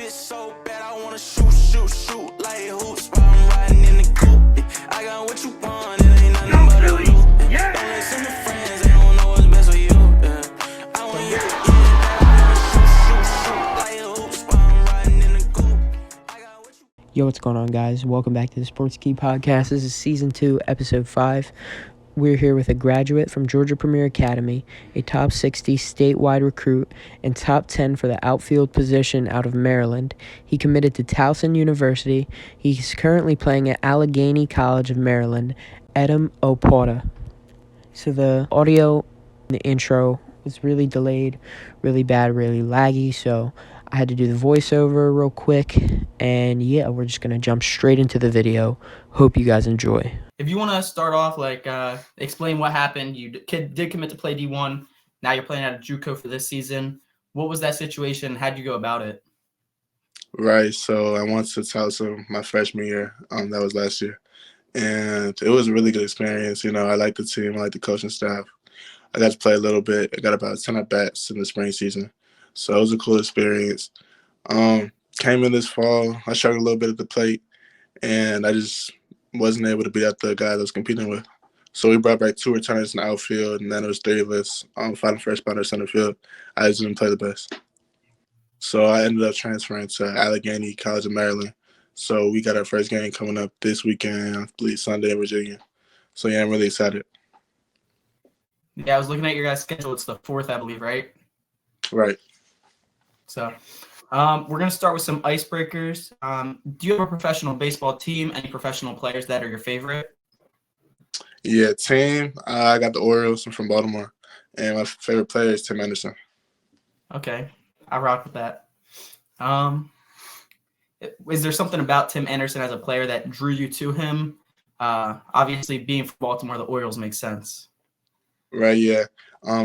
bitch so bad, I wanna shoot like hoops while I'm riding in the coupe. I got what you want, it ain't nothing but a loop. Don't listen to friends, they don't know what's best for you. I want you, shoot like hoops while I'm riding in the coupe. I got what you. Yo, what's going on, guys? Welcome back to the Sports Key Podcast. This is Season 2, Episode 5. We're here with a graduate from Georgia Premier Academy, a top 60 statewide recruit, and top 10 for the outfield position out of Maryland. He committed to Towson University. He's currently playing at Allegheny College of Maryland, Edem Okpattah. So the audio in the intro was really delayed, really bad, really laggy, so I had to do the voiceover real quick, and yeah, we're just going to jump straight into the video. Hope you guys enjoy. If you want to start off, explain what happened. You did commit to play D1. Now you're playing at a Juco for this season. What was that situation? How'd you go about it? Right, so I went to Towson my freshman year. That was last year. And it was a really good experience. You know, I like the team. I like the coaching staff. I got to play a little bit. I got about 10 at-bats in the spring season. So it was a cool experience. Came in this fall. I struggled a little bit at the plate, and I just wasn't able to beat out the guy that I was competing with. So we brought back 2 returners in the outfield, and then it was 3 of us fighting first spot center field. I just didn't play the best. So I ended up transferring to Allegheny College of Maryland. So we got our first game coming up this weekend, I believe Sunday in Virginia. So yeah, I'm really excited. Yeah, I was looking at your guys' schedule. It's the 4th, I believe, right? Right. So we're going to start with some icebreakers. Do you have a professional baseball team? Any professional players that are your favorite? Yeah, team, I got the Orioles. I'm from Baltimore. And my favorite player is Tim Anderson. Okay, I rock with that. Is there something about Tim Anderson as a player that drew you to him? Obviously, being from Baltimore, the Orioles make sense. Right, yeah.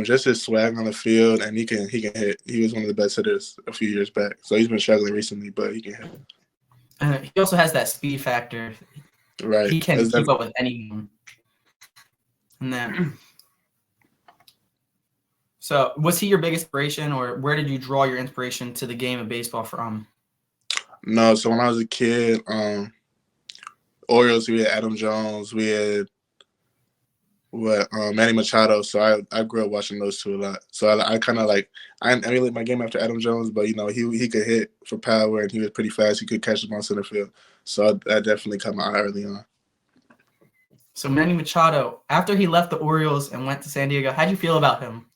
Just his swag on the field, and he can hit. He was one of the best hitters a few years back. So he's been struggling recently, but he can hit. He also has that speed factor. Right. He can keep up with anyone. And then, so was he your big inspiration, or where did you draw your inspiration to the game of baseball from? No, so when I was a kid, Orioles, we had Adam Jones, we had Manny Machado. So I grew up watching those two a lot. So I kind of I emulated my game after Adam Jones, but you know he could hit for power and he was pretty fast. He could catch the ball in center field. So that definitely caught my eye early on. So Manny Machado, after he left the Orioles and went to San Diego, how'd you feel about him?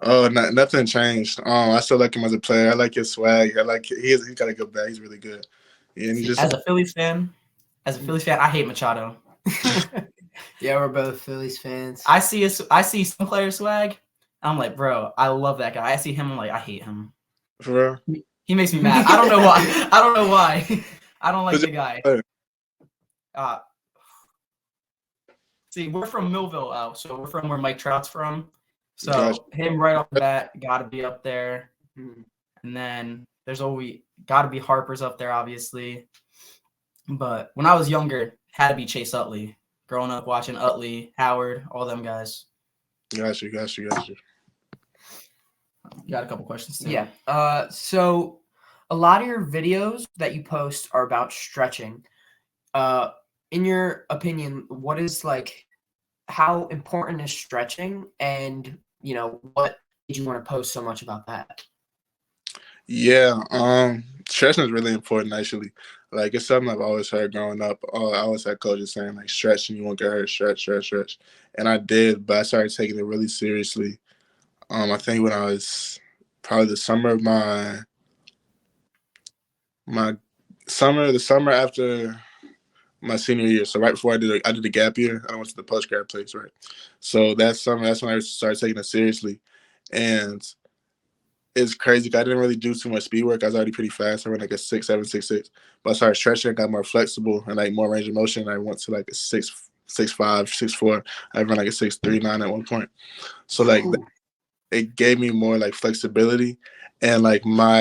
Oh, nothing changed. I still like him as a player. I like his swag. He's got a good bat. He's really good. Yeah, and he as a Phillies fan, I hate Machado. Yeah, we're both Phillies fans. I see some player swag. I'm like, bro, I love that guy. I see him, I'm like, I hate him. For real? He makes me mad. I don't know why. I don't like the guy. See, we're from Millville, so we're from where Mike Trout's from. So Gotcha. Him right off the bat, got to be up there. And then there's always got to be Harper's up there, obviously. But when I was younger, had to be Chase Utley. Growing up watching Utley, Howard, all them guys. Got you. You got a couple questions too. Yeah. So a lot of your videos that you post are about stretching. In your opinion, what is how important is stretching, and what did you want to post so much about that? Yeah, stretching is really important actually. It's something I've always heard growing up. I always had coaches saying stretch and you won't get hurt, stretch. And I did, but I started taking it really seriously. I think when I was probably the summer of the summer after my senior year. So right before I did a gap year, I went to the post-grad place, right? So that summer, that's when I started taking it seriously. And it's crazy. I didn't really do too much speed work. I was already pretty fast. I ran a 6'7", 6'6". But I started stretching, got more flexible and more range of motion. I went to a 6'5", 6'4". I ran a 6'3", 9 at one point. So it gave me more flexibility, and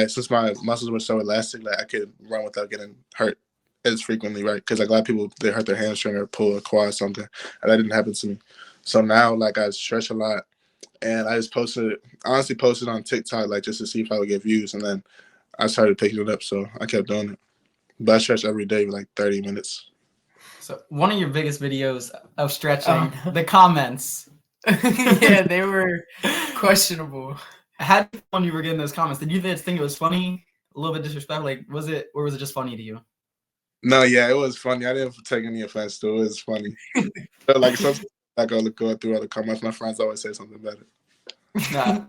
since my muscles were so elastic, I could run without getting hurt as frequently, right? Because a lot of people, they hurt their hamstring or pull a quad or something, and that didn't happen to me. So now I stretch a lot. And I just honestly posted on TikTok just to see if I would get views. And then I started picking it up, so I kept doing it. But I stretch every day, like 30 minutes. So one of your biggest videos of stretching, Oh, no. the comments. Yeah, they were questionable. How did you feel when you were getting those comments? Did you think it was funny? A little bit disrespectful? Like, was it, or was it just funny to you? No, yeah, it was funny. I didn't take any offense to it. It was funny. But like sometimes I go through all the comments. My friends always say something better. Nah.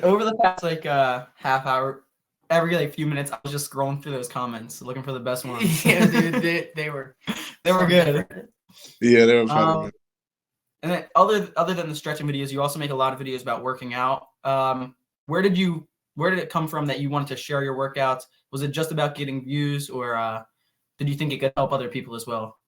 Over the past like half hour, every like few minutes, I was just scrolling through those comments, looking for the best ones. Yeah, dude, they were good. Yeah, they were funny. Man. And then other than the stretching videos, you also make a lot of videos about working out. Where did it come from that you wanted to share your workouts? Was it just about getting views, or did you think it could help other people as well?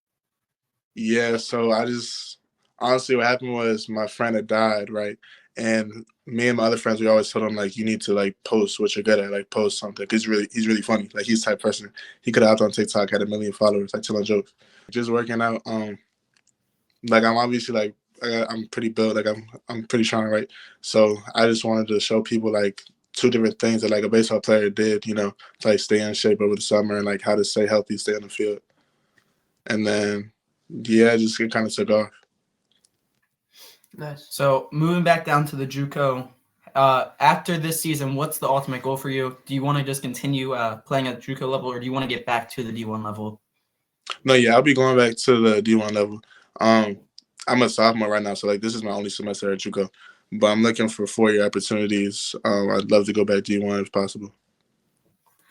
Yeah, so I just honestly what happened was my friend had died, right? And me and my other friends, we always told him like you need to like post what you're good at, like post something. Cause he's really funny. Like he's the type of person. He could have hopped on TikTok, had 1 million followers, like telling jokes. Just working out. Like I'm obviously like I'm pretty built, like I'm pretty strong, right? So I just wanted to show people like 2 different things that like a baseball player did, you know, to like stay in shape over the summer and like how to stay healthy, stay on the field. And then yeah, just it kind of took off. nice. So moving back down to the JUCO, after this season, what's the ultimate goal for you? Do you want to just continue playing at the JUCO level, or do you want to get back to the D1 level? No, yeah, I'll be going back to the D1 level. I'm a sophomore right now, so like this is my only semester at JUCO. But I'm looking for 4-year opportunities. I'd love to go back D1 if possible.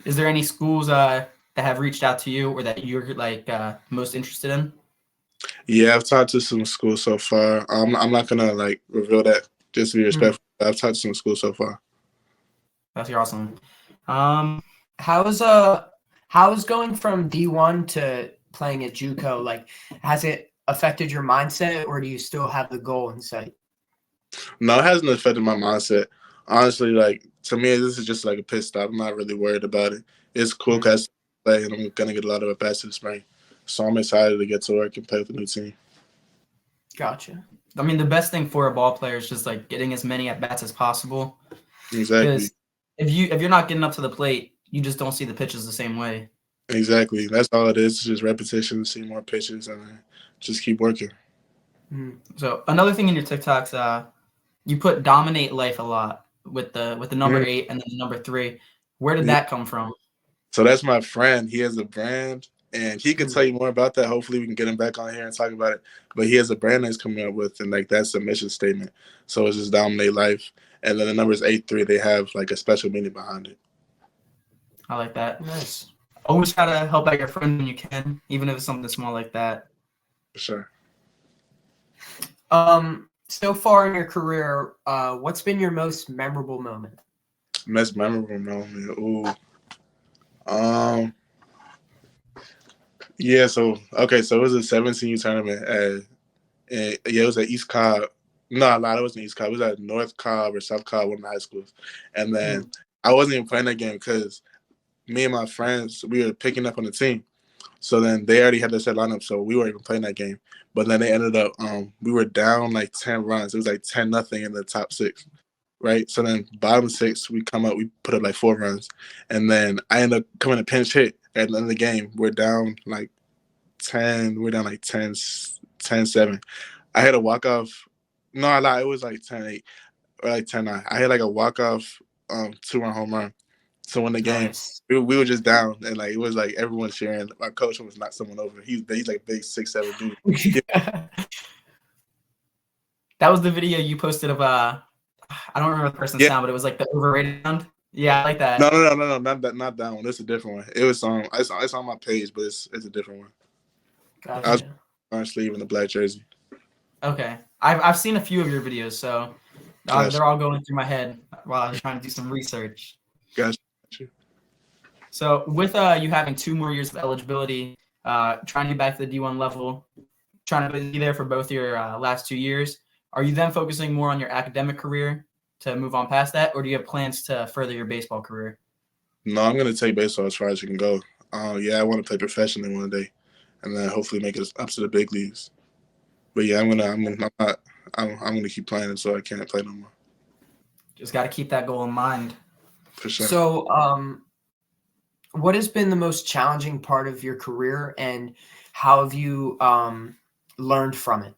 Is there any schools that have reached out to you or that you're like most interested in? Yeah, I've talked to some schools so far. I'm not gonna like reveal that just to be respectful. I've talked to some schools so far. That's awesome. How's going from D1 to playing at JUCO? Like, has it affected your mindset, or do you still have the goal in sight? No, it hasn't affected my mindset. Honestly, like to me, this is just like a pit stop. I'm not really worried about it. It's cool because I play, and I'm gonna get a lot of at bats in the spring. So I'm excited to get to work and play with the new team. Gotcha. I mean, the best thing for a ball player is just like getting as many at bats as possible. Exactly. Because if you're not getting up to the plate, you just don't see the pitches the same way. Exactly. That's all it is. It's just repetition, see more pitches, and just keep working. So another thing in your TikToks, you put dominate life a lot with the number 8 and then the number 3. Where did that come from? So that's my friend. He has a brand, and he can tell you more about that. Hopefully, we can get him back on here and talk about it. But he has a brand that's coming up with, and like that's a mission statement. So it's just dominate life, and then the numbers 8-3. They have like a special meaning behind it. I like that. Nice. Always try to help out your friend when you can, even if it's something small like that. For sure. So far in your career, what's been your most memorable moment? Most memorable moment. Ooh. Yeah. So it was a 17U tournament and it was at East Cobb. No, I lied. It wasn't East Cobb. It was at North Cobb or South Cobb, one of the high schools. And then I wasn't even playing that game because me and my friends, we were picking up on the team. So then they already had their set lineup, so we weren't even playing that game. But then they ended up, we were down like 10 runs. It was like 10-0 in the top 6, right? So then bottom 6, we come up, we put up like 4 runs. And then I end up coming to pinch hit at the end of the game. We're down like 10, we're down like 10-7. I had a walk-off. No, I lied. It was like 10-8 or like 10-9. I had like a walk-off 2-run home run. So when the game, we were just down, and like it was like everyone cheering. My coach was knock someone over. He's like big 6'7" dude. That was the video you posted of I don't remember the person's sound, but it was like the overrated sound. Yeah, I like that. No, not that one. It's a different one. It was it's on my page, but it's a different one. Gotcha. I was on sleeve in the black jersey. Okay, I've seen a few of your videos, so they're all going through my head while I was trying to do some research. Gotcha. So with you having 2 more years of eligibility, trying to get back to the D1 level, trying to be there for both your last 2 years, are you then focusing more on your academic career to move on past that, or do you have plans to further your baseball career? No, I'm gonna take baseball as far as you can go. Yeah, I want to play professionally one day, and then hopefully make it up to the big leagues. But yeah, I'm gonna keep playing until I can't play no more. Just got to keep that goal in mind. For sure. So, what has been the most challenging part of your career, and how have you learned from it?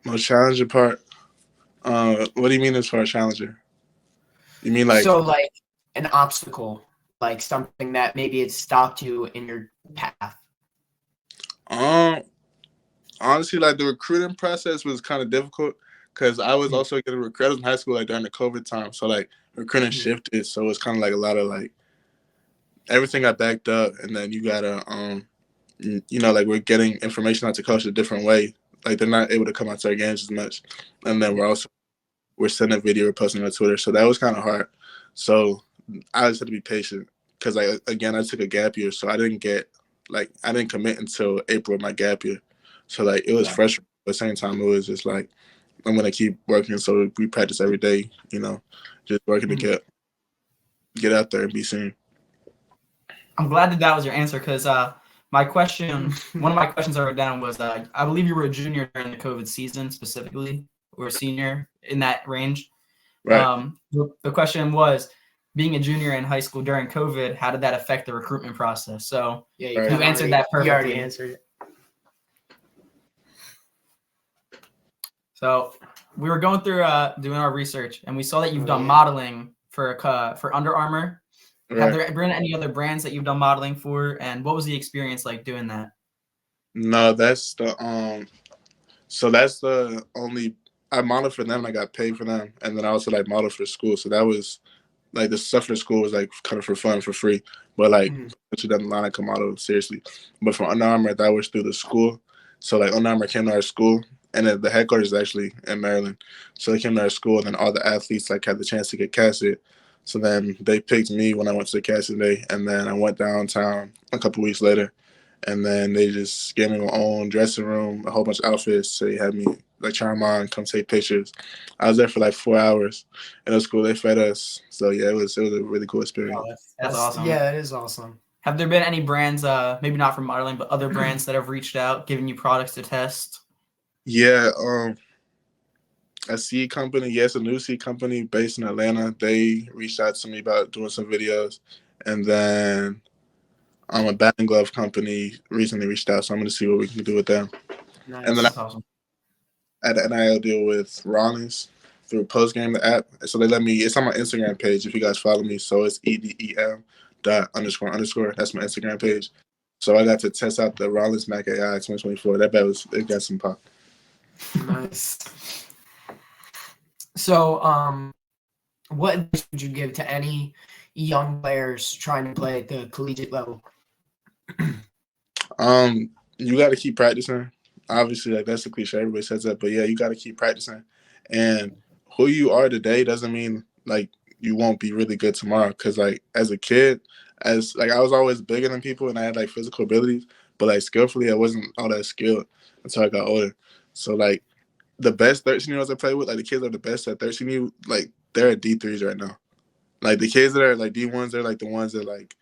Most challenging part. What do you mean as far as challenger? You mean like? So, like an obstacle, like something that maybe it stopped you in your path. Um, Honestly, like the recruiting process was kind of difficult because I was also getting recruited in high school like during the COVID time. So like recruiting shifted, so it's kind of like a lot of like everything got backed up, and then you gotta like we're getting information out to coach a different way. Like they're not able to come out to our games as much, and then we're sending a video, we're posting on Twitter, so that was kind of hard. So I just had to be patient because I took a gap year, so I didn't commit until April of my gap year. So like it was frustrating. But at the same time, it was just like I'm gonna keep working. So we practice every day, just working to get out there and be seen. I'm glad that was your answer because my question, one of my questions I wrote down was I believe you were a junior during the COVID season specifically, or a senior in that range. Right. The question was, being a junior in high school during COVID, how did that affect the recruitment process? So Yeah, you answered that perfectly. You already answered it. So we were going through doing our research, and we saw that you've done modeling for Under Armour. Right. Have there been any other brands that you've done modeling for, and what was the experience like doing that? No, that's the that's the only I modeled for them. I got paid for them, and then I also like modeled for school. So that was like the stuff for school was like kind of for fun, for free. But like put you down the line, I could model seriously. But for Under Armour, that was through the school. So like Under Armour came to our school, and then the headquarters is actually in Maryland. So they came to our school, and then all the athletes like had the chance to get casted. So then they picked me when I went to the casting day, and then I went downtown a couple weeks later, and then they just gave me my own dressing room, a whole bunch of outfits. So they had me like try them on, come take pictures. I was there for like 4 hours, and it was cool. They fed us, so yeah, it was a really cool experience. Oh, that's awesome. Yeah, that is awesome. Have there been any brands, maybe not for modeling, but other brands that have reached out, giving you products to test? Yeah, a seed company, yes, a new seed company based in Atlanta. They reached out to me about doing some videos, and then a batting glove company recently reached out, so I'm going to see what we can do with them. Nice. And then awesome. I had an NIL deal with Rollins through Postgame, the app. So they let me, it's on my Instagram page if you guys follow me. So it's EDEM __. That's my Instagram page. So I got to test out the Rollins Mac AI 2024. That bet it got some pop. Nice. So, what advice would you give to any young players trying to play at the collegiate level? You got to keep practicing. Obviously, like that's a cliche. Everybody says that, but yeah, you got to keep practicing. And who you are today doesn't mean like you won't be really good tomorrow. Because like as a kid, I was always bigger than people, and I had like physical abilities, but like skillfully, I wasn't all that skilled until I got older. So like the best 13-year-olds I play with, like the kids are the best at 13. Like they're at D3s right now. Like the kids that are like D1s, they're like the ones that like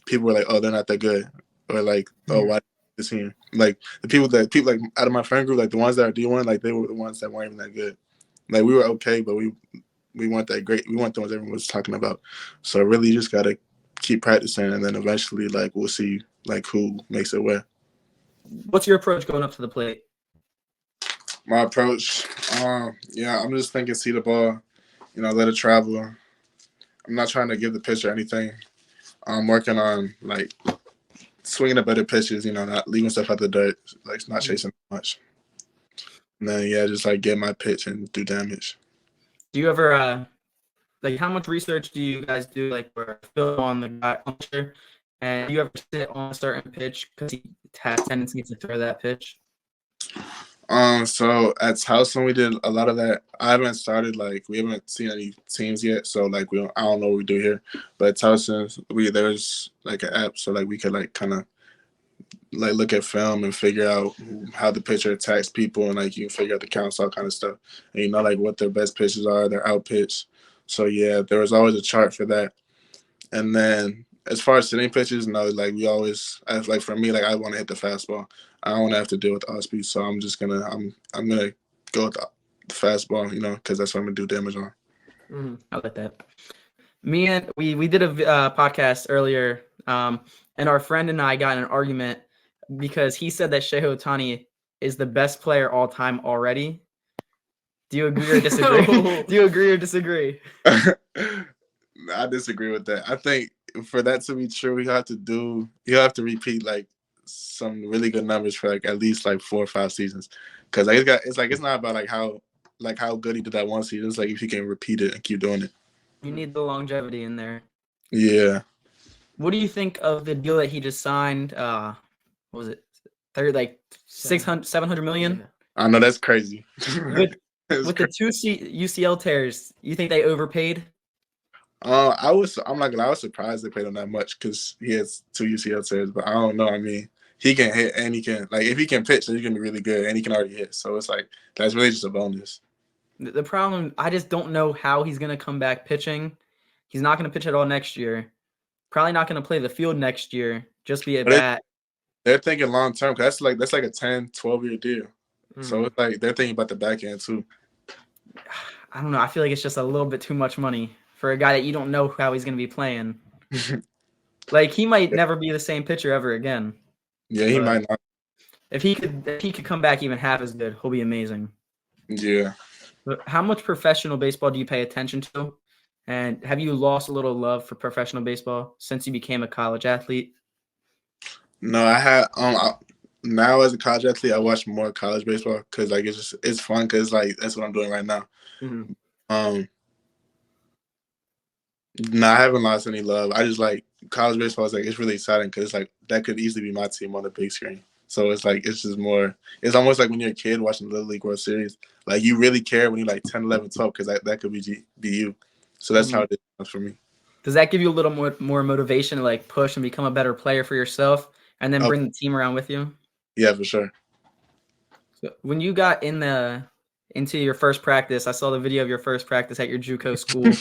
people were like, oh, they're not that good, or like, oh, why this team? Like the people like out of my friend group, like the ones that are D1, like they were the ones that weren't even that good. Like we were okay, but we weren't that great. We weren't the ones everyone was talking about. So really, you just gotta keep practicing, and then eventually, like we'll see, like who makes it where. What's your approach going up to the plate? My approach, yeah, I'm just thinking, see the ball, let it travel. I'm not trying to give the pitcher anything. I'm working on like swinging the better pitches, not leaving stuff out the dirt, like not chasing much. And then yeah, just like get my pitch and do damage. Do you ever like how much research do you guys do like for film on the guy puncher? And do you ever sit on a certain pitch because he has tendency to throw that pitch? So at Towson we did a lot of that. I haven't started, like we haven't seen any teams yet, so like I don't know what we do here. But at Towson there's like an app, so like we could like kind of like look at film and figure out how the pitcher attacks people, and like you can figure out the counts, all kind of stuff, and like what their best pitches are, their out pitch. So yeah, there was always a chart for that. And then as far as sitting pitches, no, like we always, like for me, like I want to hit the fastball. I don't want to have to deal with the off speed, so I'm just gonna go with the fastball, because that's what I'm gonna do damage on. I like that. We did a podcast earlier, and our friend and I got in an argument because he said that Shohei Ohtani is the best player all time already. Do you agree or disagree? No. Do you agree or disagree? I disagree with that. I think for that to be true, you have to repeat like some really good numbers for like at least like 4 or 5 seasons, because like it's not about like how good he did that one season. It's like if he can repeat it and keep doing it. You need the longevity in there. Yeah. What do you think of the deal that he just signed? What was it? Third, like 700 million? Yeah. I know that's crazy. With the 2 UCL tears, you think they overpaid? I'm not gonna. I was surprised they paid him that much because he has 2 UCL tears, but I don't know. I mean, he can hit and he can if he can pitch, then he's gonna be really good, and he can already hit. So it's like that's really just a bonus. The problem, I just don't know how he's gonna come back pitching. He's not gonna pitch at all next year. Probably not gonna play the field next year. Just be a bat. They're thinking long term because that's like a 10, 12-year deal. Mm-hmm. So it's like they're thinking about the back end too. I don't know. I feel like it's just a little bit too much money for a guy that you don't know how he's gonna be playing. Like he might never be the same pitcher ever again. Yeah, he might not. If he could come back even half as good, he'll be amazing. Yeah. But how much professional baseball do you pay attention to? And have you lost a little love for professional baseball since you became a college athlete? No, I had now as a college athlete, I watch more college baseball because like it's fun because like that's what I'm doing right now. Mm-hmm. No, I haven't lost any love. I just like college baseball is like it's really exciting because it's like that could easily be my team on the big screen. So it's like it's just more. It's almost like when you're a kid watching the Little League World Series. Like you really care when you're like 10, 11, 12 because that could be you. So that's how it is for me. Does that give you a little more motivation to like push and become a better player for yourself, and then bring the team around with you? Yeah, for sure. So when you got into your first practice, I saw the video of your first practice at your JUCO school.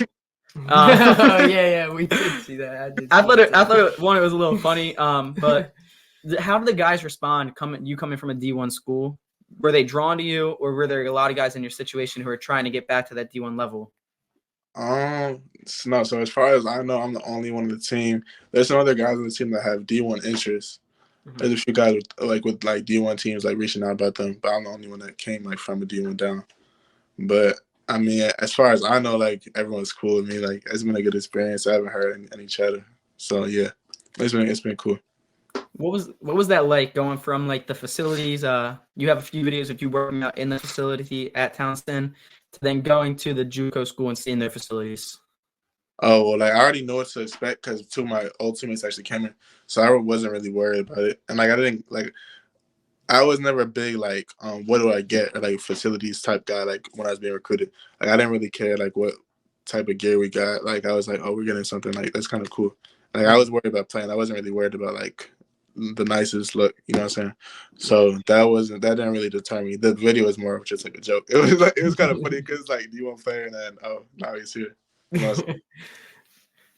Yeah, we did see that. I thought it was a little funny. But how did the guys respond coming from a D1 school? Were they drawn to you, or were there a lot of guys in your situation who are trying to get back to that D1 level? No. So as far as I know, I'm the only one on the team. There's some other guys on the team that have D1 interests. Mm-hmm. There's a few guys with D1 teams like reaching out about them, but I'm the only one that came like from a D1 down. But I mean, as far as I know, like everyone's cool with me. Like it's been a good experience. I haven't heard any chatter. So yeah, it's been cool. What was that like going from like the facilities? You have a few videos of you working out in the facility at Townsend to then going to the JUCO school and seeing their facilities. Oh, well, like I already know what to expect because 2 of my old teammates actually came in, so I wasn't really worried about it. And like I was never a big like what do I get or like facilities type guy. Like when I was being recruited, like I didn't really care like what type of gear we got. Like I was like, oh, we're getting something like that's kind of cool. Like I was worried about playing. I wasn't really worried about like the nicest look, you know what I'm saying? So that didn't really deter me. The video was more of just like a joke. It was kind of funny because like you want player and then now he's here. You know what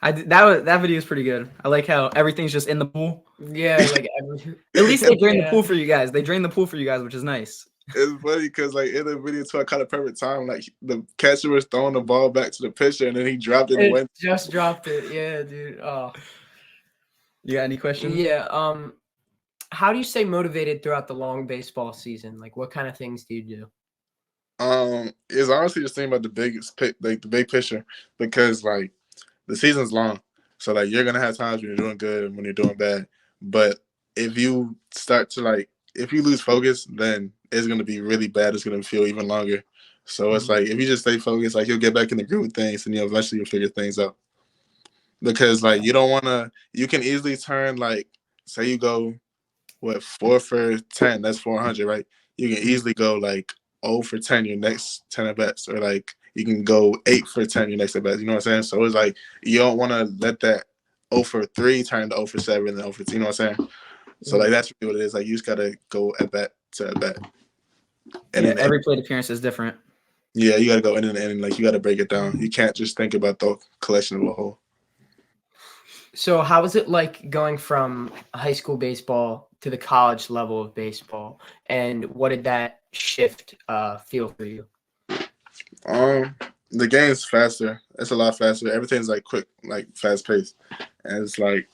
I'm saying? That video is pretty good. I like how everything's just in the pool. Yeah, like at least they drain the pool for you guys. They drain the pool for you guys, which is nice. It's funny because like in the video too, I caught a perfect time. Like the catcher was throwing the ball back to the pitcher and then he dropped it and went. Just dropped it. Yeah, dude. Oh. You got any questions? Yeah. How do you stay motivated throughout the long baseball season? Like, what kind of things do you do? It's honestly just thinking about the big picture because like the season's long, so like you're gonna have times when you're doing good and when you're doing bad. But if you start to if you lose focus, then it's gonna be really bad. It's gonna feel even longer. So it's like if you just stay focused, like you'll get back in the groove of things, and eventually you'll figure things out. Because like you can easily turn like say you go 4 for 10, that's 400, right? You can easily go like 0 for 10 your next 10 at bats, or like you can go 8 for 10 your next at bats. You know what I'm saying? So it's like you don't want to let that 0 for 3 turn to 0 for 7 and 0 for 2. You know what I'm saying? So like that's really what it is. Like you just gotta go at bat to at bat. And then every plate appearance is different. Yeah, you gotta go in and in. Like you gotta break it down. You can't just think about the collection of a whole. So how was it like going from high school baseball to the college level of baseball, and what did that shift feel for you? The game's faster. It's a lot faster. Everything's like quick, like fast paced, and it's like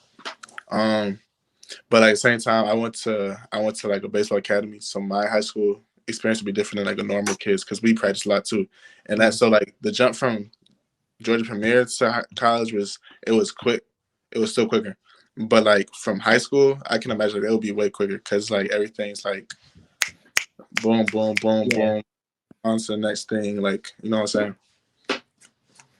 But at the same time, I went to like a baseball academy, so my high school experience would be different than like a normal kids because we practice a lot too, and that's so like the jump from Georgia Premier to college was quick, it was still quicker, but like from high school, I can imagine it would be way quicker because like everything's like boom, boom, boom, boom, on to the next thing, like you know what I'm saying.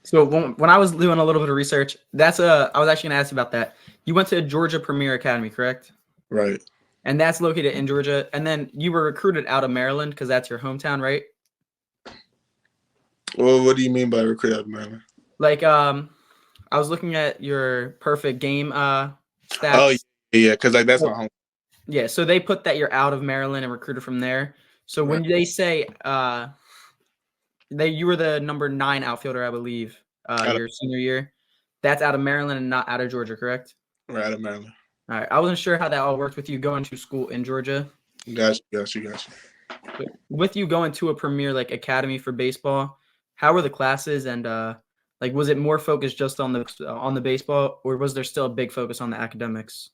So when I was doing a little bit of research, I was actually gonna ask you about that. You went to Georgia Premier Academy, correct? Right. And that's located in Georgia. And then you were recruited out of Maryland because that's your hometown, right? Well, what do you mean by recruit out of Maryland? Like, I was looking at your perfect game stats. Oh yeah, because like that's my home. Yeah, so they put that you're out of Maryland and recruited from there. So when they say you were the number 9 outfielder, I believe, your senior year, that's out of Maryland and not out of Georgia, correct? Right, out of Maryland. All right. I wasn't sure how that all worked with you going to school in Georgia. Gotcha. With you going to a premier like academy for baseball, how were the classes and like was it more focused just on the baseball, or was there still a big focus on the academics?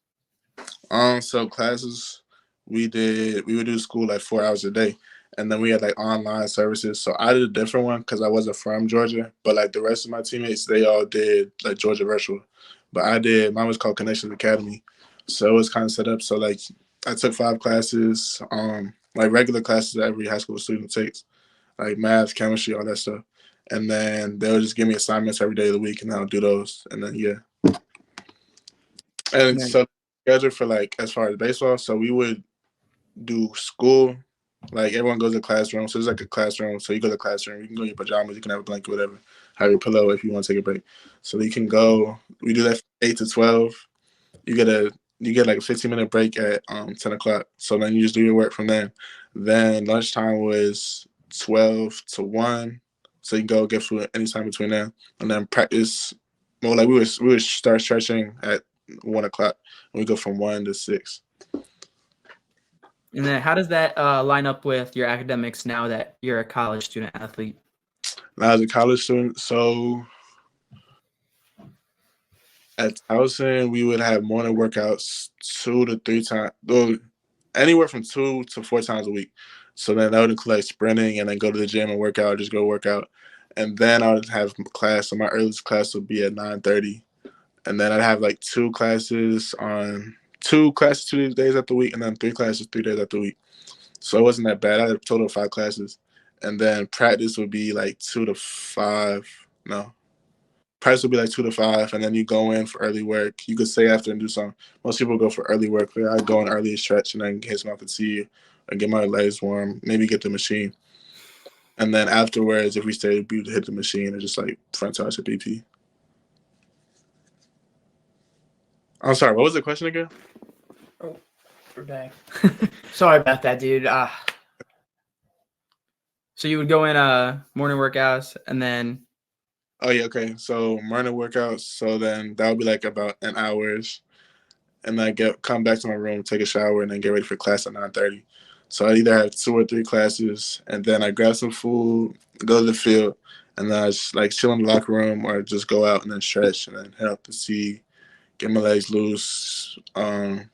So classes we would do school like 4 hours a day, and then we had like online services. So I did a different one because I wasn't from Georgia, but like the rest of my teammates, they all did like Georgia virtual. But mine was called Connections Academy. So it was kind of set up. So like I took 5 classes, like regular classes that every high school student takes, like math, chemistry, all that stuff. And then they'll just give me assignments every day of the week, and I'll do those. And then and so schedule for like as far as baseball. So we would do school. Like everyone goes to the classroom. So it's like a classroom. So you go to the classroom. You can go in your pajamas. You can have a blanket, whatever. Have your pillow if you want to take a break. So you can go. We do that from 8 to 12. You get like a 15-minute break at 10 o'clock. So then you just do your work from there. Then lunchtime was 12 to 1. So you can go get food anytime between there. And then practice. Well, like we would start stretching at 1 o'clock. And we go from 1 to 6. And then how does that line up with your academics now that you're a college student athlete? Now as a college student, so at Towson, we would have morning workouts 2 to 3 times, anywhere from 2 to 4 times a week. So then that would include like sprinting and then go to the gym and work out, just go work out. And then I would have class. So my earliest class would be at 9:30. And then I'd have like 2 classes 2 days at the week, and then 3 classes 3 days at the week. So it wasn't that bad. I had a total of 5 classes. And then practice would be like 2 to 5. No. Practice would be like 2 to 5, and then you go in for early work. You could stay after and do something. Most people go for early work. I go in early stretch and then hit some off the tee or get my legs warm, maybe get the machine. And then afterwards, if we stay, we would hit the machine and just like front toss at BP. I'm sorry, what was the question again? Oh, we're back. Sorry about that, dude. So you would go in morning workouts and then. Oh yeah, okay. So morning workouts. So then that would be like about an hour-ish. And then come back to my room, take a shower, and then get ready for class at 9:30. So I either have 2 or 3 classes, and then I grab some food, go to the field, and then I just like chill in the locker room or just go out and then stretch and then head up to see, get my legs loose, head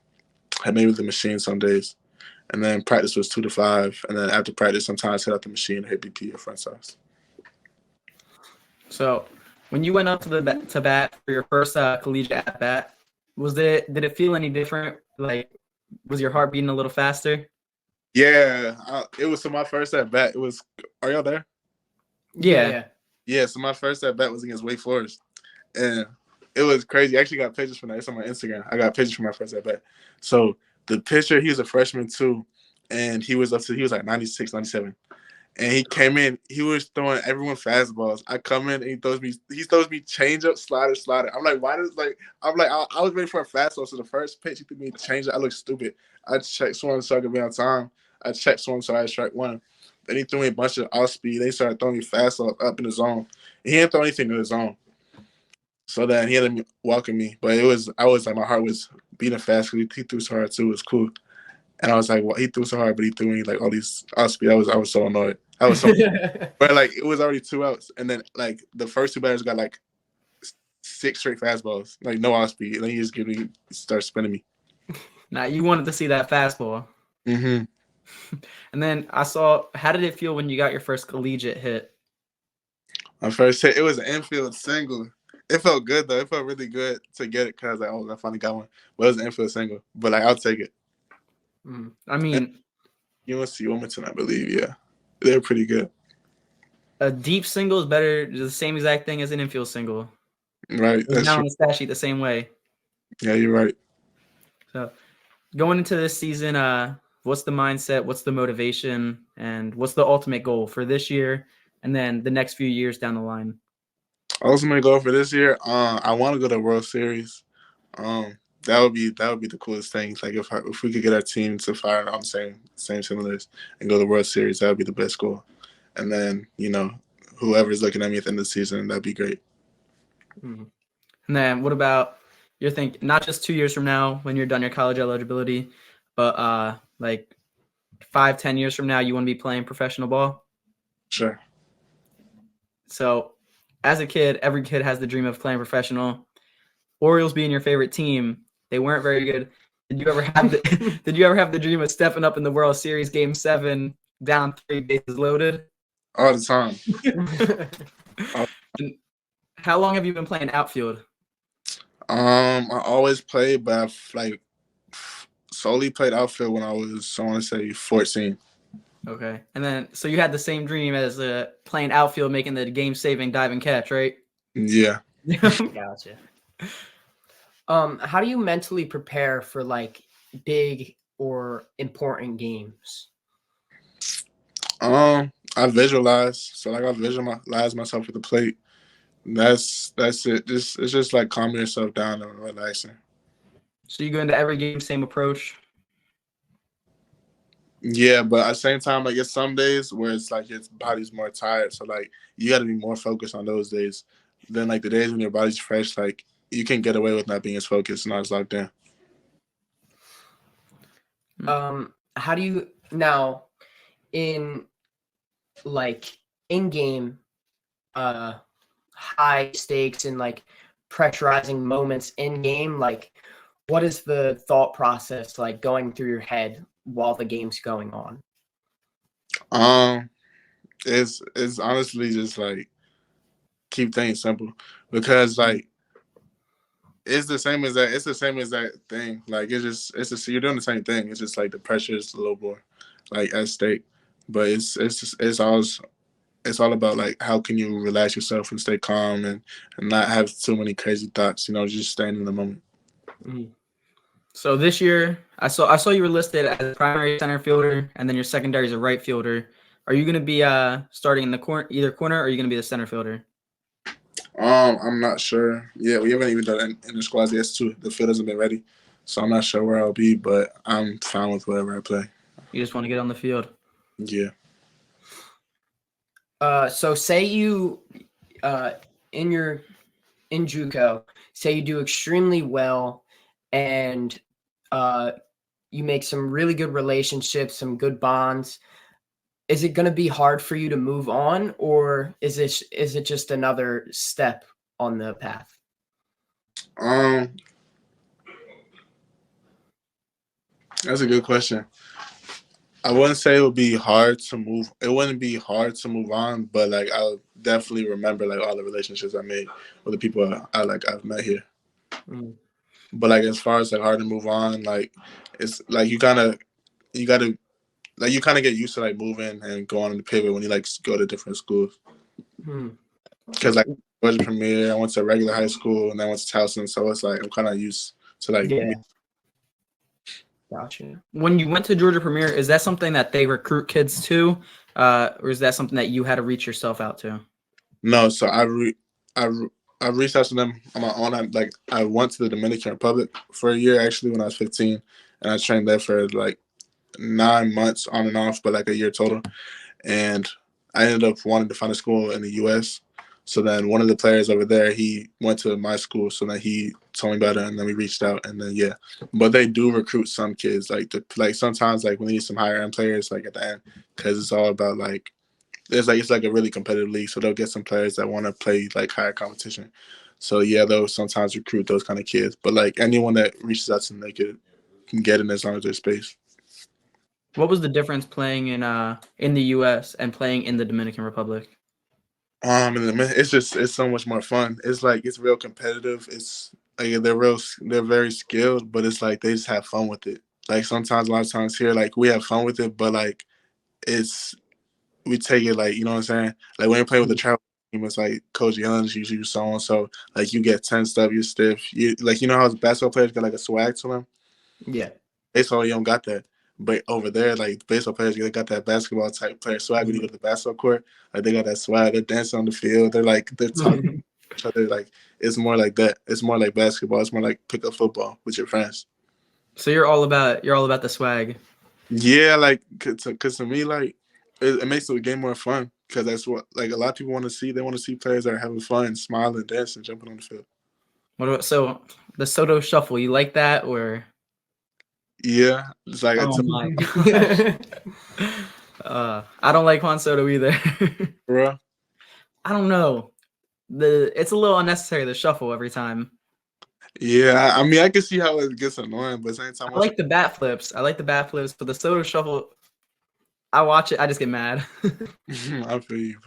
maybe the machine some days. And then practice was 2 to 5. And then after practice, sometimes hit out the machine, hit BP or front size. So when you went up to bat for your first collegiate at bat, did it feel any different? Like, was your heart beating a little faster? Yeah, it was. So my first at bat, are y'all there? Yeah. So my first at bat was against Wake Forest, and it was crazy. I actually got pictures from that. It's on my Instagram. I got pictures from my first at bat. So the pitcher, he was a freshman too, and he was like 96, 97. And he came in, he was throwing everyone fastballs. I come in and he throws me change up, slider. I'm like, I was ready for a fastball. So the first pitch he threw me change up. I looked stupid. I checked swung so I could be on time. I checked swung so I had strike 1. Then he threw me a bunch of off speed. They started throwing me fastballs up in the zone. And he didn't throw anything in the zone. So then he ended up walking me. But I was like, my heart was beating fast because he threw so hard too. It was cool. And I was like, well, he threw so hard, but he threw me like all these off speed. I was so annoyed. I was so, but like it was already 2 outs, and then like the first two batters got like 6 straight fastballs, like no off speed, and then he just start spinning me. Now you wanted to see that fastball. Mm-hmm. And then I saw, how did it feel when you got your first collegiate hit? My first hit, it was an infield single. It felt good though. It felt really good to get it because like, oh, I finally got one. But it was an infield single. But like, I'll take it. I mean, UNC Wilmington, I believe. Yeah, they're pretty good. a deep single is better, the same exact thing as an infield single. Right. It's now on the stat sheet the same way. Yeah, you're right. So going into this season, what's the mindset? What's the motivation? And what's the ultimate goal for this year and then the next few years down the line? Ultimate goal for this year, I want to go to the World Series. That would be the coolest thing. Like if we could get our team to fire on the same cylinders and go to the World Series, that would be the best goal. And then whoever's looking at me at the end of the season, that'd be great. And then what about your think? Not just 2 years from now when you're done your college eligibility, but like 5-10 years from now, you want to be playing professional ball? Sure. So as a kid, every kid has the dream of playing professional. Orioles being your favorite team, they weren't very good. Did you ever have the dream of stepping up in the World Series Game 7, down 3, bases loaded? All the time. And how long have you been playing outfield? I always played, but I've like solely played outfield when I was, I want to say, 14. Okay. And then, so you had the same dream as playing outfield, making the game-saving dive and catch, right? Yeah. Gotcha. How do you mentally prepare for like big or important games? I visualize. So like I visualize myself at the plate. That's it. It's just like calming yourself down and relaxing. So you go into every game, same approach? Yeah, but at the same time, like it's some days where it's like your body's more tired. So like you got to be more focused on those days. Then like the days when your body's fresh, like you can get away with not being as focused and not as locked in. How do you now in like in-game high stakes and like pressurizing moments in game, like what is the thought process like going through your head while the game's going on? It's honestly just like keep things simple because like it's the same as that thing. Like you're doing the same thing. It's just like the pressure is a little more like at stake. But it's all about like how can you relax yourself and stay calm and not have too many crazy thoughts, just staying in the moment. So this year, I saw you were listed as a primary center fielder, and then your secondary is a right fielder. Are you going to be starting in the either corner, or are you going to be the center fielder? I'm not sure. Yeah, we haven't even done in the squads yet too. The field hasn't been ready, so I'm not sure where I'll be, but I'm fine with whatever I play. You just want to get on the field. Yeah. So say you in JUCO, say you do extremely well and you make some really good relationships, some good bonds. Is it going to be hard for you to move on, or is it just another step on the path? That's a good question. I wouldn't say it would be hard to move. It wouldn't be hard to move on, but like I'll definitely remember like all the relationships I made with the people I've met here. But like as far as like hard to move on, like it's like you gotta like you kind of get used to like moving and going on the pivot when you like go to different schools. Because like I was a Premier, I went to a regular high school and then I went to Towson, so it's like I'm kind of used to like. Yeah. Gotcha. When you went to Georgia Premier, is that something that they recruit kids to, or is that something that you had to reach yourself out to? No, so I reached out to them on my own. I went to the Dominican Republic for a year actually when I was 15, and I trained there for like 9 months on and off, but like a year total. And I ended up wanting to find a school in the U.S. So then one of the players over there, he went to my school, so then he told me about it, and then we reached out, and then yeah. But they do recruit some kids, like sometimes like when they need some higher end players, like at the end, because it's all about like it's like a really competitive league, so they'll get some players that want to play like higher competition. So yeah, they'll sometimes recruit those kind of kids. But like anyone that reaches out to them, they can get in as long as there's space. What was the difference playing in the U.S. and playing in the Dominican Republic? It's so much more fun. It's like it's real competitive. It's like they're very skilled, but it's like they just have fun with it. Like sometimes, a lot of times here, like we have fun with it, but like it's we take it like, you know what I'm saying? Like when you're playing with the travel team, it's like Coach Young's usually so on. So like you get tensed up, you're stiff. You like, you know how basketball players get like a swag to them? Yeah. Baseball, you don't got that. But over there, like baseball players, they got that basketball type player swag when you go to the basketball court. Like they got that swag. They're dancing on the field. They're talking to each other. Like it's more like that. It's more like basketball. It's more like pick up football with your friends. So you're all about the swag. Yeah, like cause to me, like it makes the game more fun because that's what like a lot of people want to see. They want to see players that are having fun, smiling, dancing, jumping on the field. What about so the Soto Shuffle? You like that or? Yeah, it's like Oh my gosh. I don't like Juan Soto either. bro. I don't know. It's a little unnecessary, the shuffle every time. Yeah, I mean, I can see how it gets annoying, but at the same time, I like the bat flips. But the Soto Shuffle, I watch it, I just get mad. I feel you,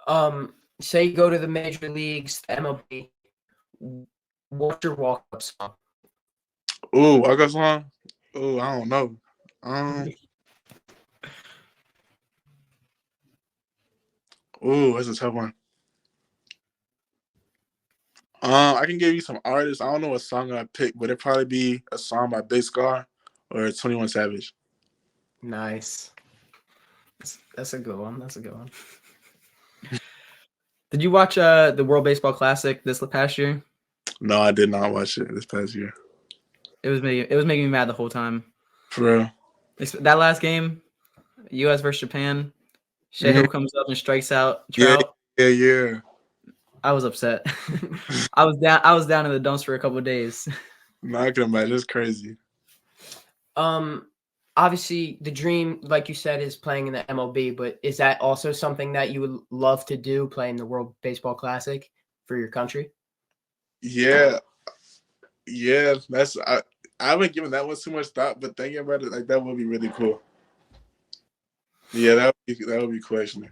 bro. Say you go to the major leagues, the MLB. What's your walk-up song? Ooh, I got song. Ooh, I don't know. Ooh, that's a tough one. I can give you some artists. I don't know what song I picked, but it'd probably be a song by Big Scar or 21 Savage. Nice. That's a good one. That's a good one. Did you watch the World Baseball Classic this past year? No, I did not watch it this past year. It was making me mad the whole time. For real. That last game, U.S. versus Japan, Sheho comes up and strikes out Trout. Yeah. I was upset. I was down in the dumps for a couple of days. No, I can imagine. It's crazy. Obviously, the dream, like you said, is playing in the MLB, but is that also something that you would love to do, playing the World Baseball Classic for your country? Yeah. I haven't given that one too much thought, but thinking about it, like that would be really cool. Yeah, that would be cool actually.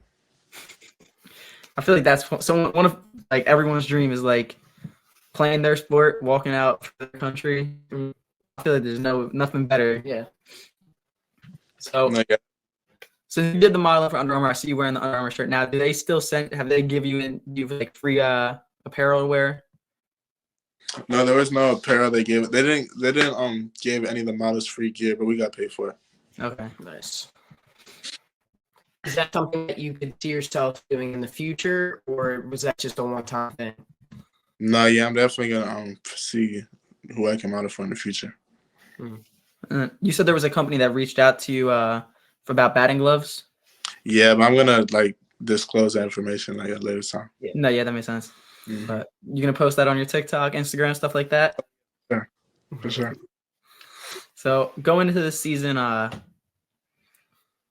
I feel like that's one of like everyone's dream is like playing their sport, walking out for their country. I feel like there's nothing better. Yeah. So, since you did the modeling for Under Armour, I see you wearing the Under Armour shirt now. Do they still have they give you like free apparel to wear? No, there was no apparel they gave. They didn't give any of the models free gear, but we got paid for it. Okay. Nice. Is that something that you could see yourself doing in the future, or was that just a one-time thing? No, yeah, I'm definitely gonna see who I can model for in the future. You said there was a company that reached out to you for about batting gloves. Yeah, but I'm gonna like disclose that information like at a later time. Yeah. No, yeah, that makes sense. Mm-hmm. But you're gonna post that on your TikTok, Instagram, stuff like that. Sure, for sure. So going into this season,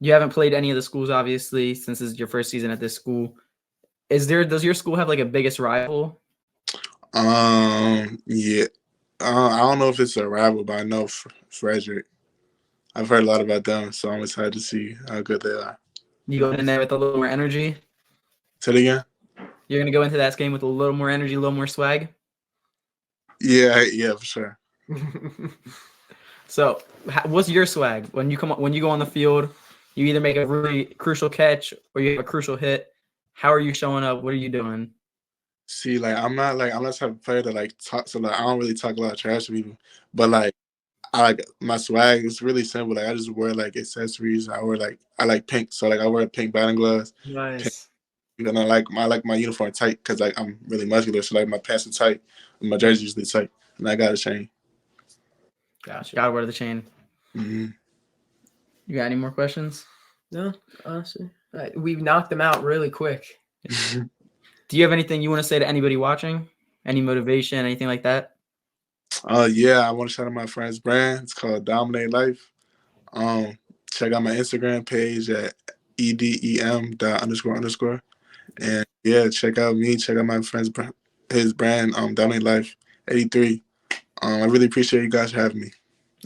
you haven't played any of the schools, obviously, since this is your first season at this school. Does your school have like a biggest rival? Yeah. I don't know if it's a rival, but I know Frederick. I've heard a lot about them, so I'm excited to see how good they are. You go in there with a little more energy? Say it again? You're going to go into that game with a little more energy, a little more swag? Yeah, for sure. So, what's your swag? When you go on the field, you either make a really crucial catch or you have a crucial hit. How are you showing up? What are you doing? See, like I'm not the type of player that like talks. So like I don't really talk a lot of trash to people, but like I like my swag. It's really simple. Like I just wear like accessories. I like pink, so like I wear pink batting gloves. Nice. Pink. And I like my uniform tight because like I'm really muscular. So like my pants are tight, and my jersey usually tight, and I got a chain. Gotcha. Gotta wear the chain. Mm-hmm. You got any more questions? No, honestly, we've knocked them out really quick. Do you have anything you want to say to anybody watching? Any motivation, anything like that? Yeah, I want to shout out my friend's brand. It's called Dominate Life. Check out my Instagram page at edem.__. And yeah, check out me. Check out my friend's his brand, Dominate Life 83. I really appreciate you guys for having me.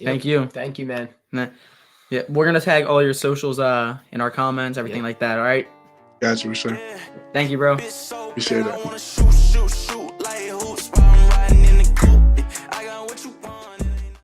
Thank you. Thank you, man. Yeah, we're gonna tag all your socials in our comments, everything like that. All right. Got you for sure. Thank you, bro. Appreciate that. Shoot like hoops.